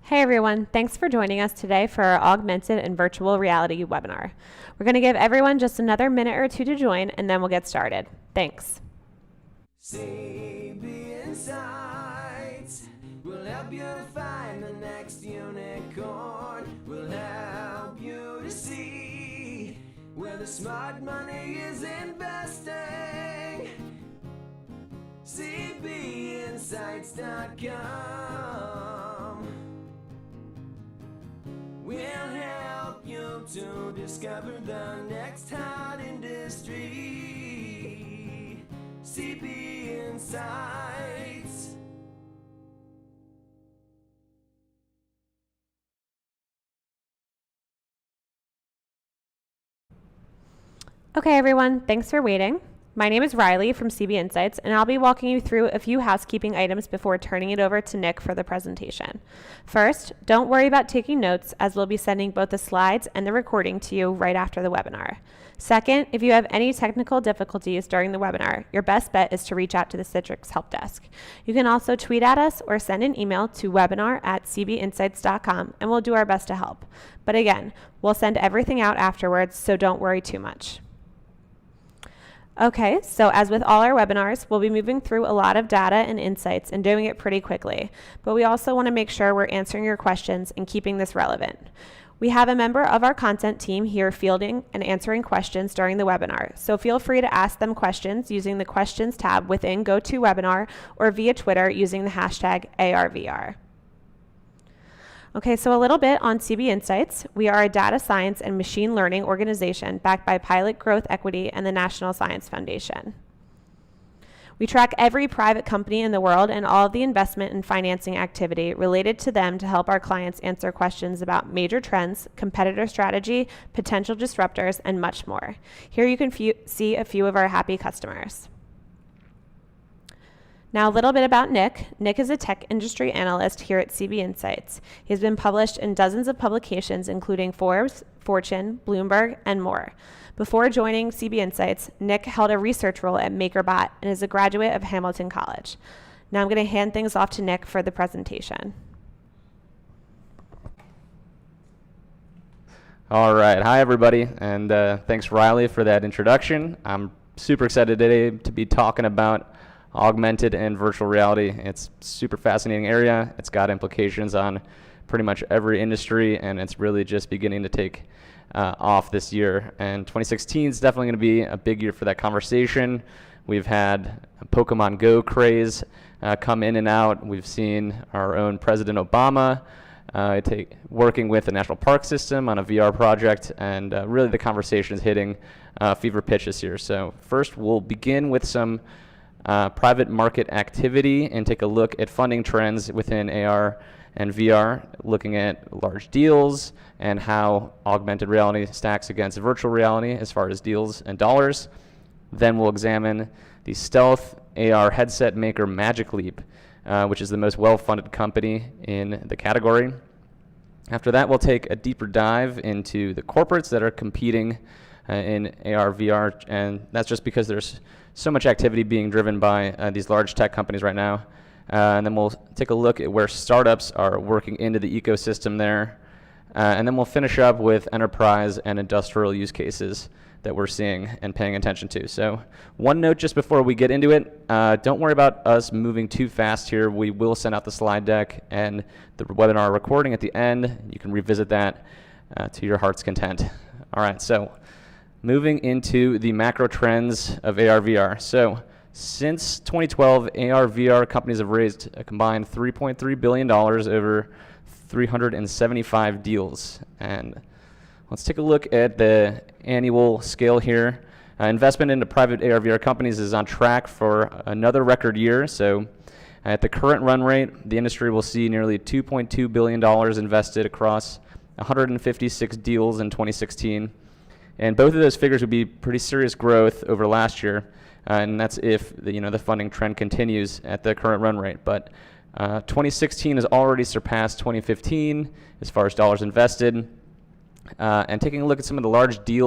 Hey everyone, thanks for joining us today for our augmented and virtual reality webinar. We're going to give everyone just another minute or two to join and then we'll get started. Thanks. CB Insights will help you to find the next unicorn. Will help you to see where the smart money is investing. CBinsights.com will help you to discover the next hot industry. CB Insights. Okay everyone, thanks for waiting. My name is Riley from CB Insights, and I'll be walking you through a few housekeeping items before turning it over to Nick for the presentation. First, don't worry about taking notes, as we'll be sending both the slides and the recording to you right after the webinar. Second, if you have any technical difficulties during the webinar, your best bet is to reach out to the Citrix Help Desk. You can also tweet at us or send an email to webinar@cbinsights.com, and we'll do our best to help. But again, we'll send everything out afterwards, so don't worry too much. Okay, so as with all our webinars, we'll be moving through a lot of data and insights and doing it pretty quickly, but we also want to make sure we're answering your questions and keeping this relevant. We have a member of our content team here fielding and answering questions during the webinar, so feel free to ask them questions using the questions tab within GoToWebinar or via Twitter using the hashtag ARVR. Okay, so a little bit on CB Insights. We are a data science and machine learning organization backed by Pilot Growth Equity and the National Science Foundation. We track every private company in the world and all of the investment and financing activity related to them to help our clients answer questions about major trends, competitor strategy, potential disruptors, and much more. Here you can see a few of our happy customers. Now a little bit about Nick. Nick is a tech industry analyst here at CB Insights. He's been published in dozens of publications including Forbes, Fortune, Bloomberg, and more. Before joining CB Insights, Nick held a research role at MakerBot and is a graduate of Hamilton College. Now I'm going to hand things off to Nick for the presentation. All right, hi everybody, and thanks Riley for that introduction. I'm super excited today to be talking about augmented and virtual reality. It's a super fascinating area. It's got implications on pretty much every industry, and it's really just beginning to take off this year. And 2016 is definitely going to be a big year for that conversation. We've had a Pokemon Go craze come in and out. We've seen our own President Obama working with the National Park System on a VR project, and really the conversation is hitting fever pitch this year. So first we'll begin with some private market activity and take a look at funding trends within AR and VR, looking at large deals and how augmented reality stacks against virtual reality as far as deals and dollars. Then we'll examine the stealth AR headset maker Magic Leap, which is the most well-funded company in the category. After that, we'll take a deeper dive into the corporates that are competing in AR, VR, and that's just because there's so much activity being driven by these large tech companies right now. And then we'll take a look at where startups are working into the ecosystem there. And then we'll finish up with enterprise and industrial use cases that we're seeing and paying attention to. So one note just before we get into it, don't worry about us moving too fast here. We will send out the slide deck and the webinar recording at the end. You can revisit that to your heart's content. All right, so moving into the macro trends of AR VR. So since 2012, AR VR companies have raised a combined $3.3 billion over 375 deals. And let's take a look at the annual scale here. Investment into private AR VR companies is on track for another record year. So at the current run rate, the industry will see nearly $2.2 billion invested across 156 deals in 2016. And both of those figures would be pretty serious growth over last year, and that's if the funding trend continues at the current run rate. But 2016 has already surpassed 2015 as far as dollars invested. And taking a look at some of the large deals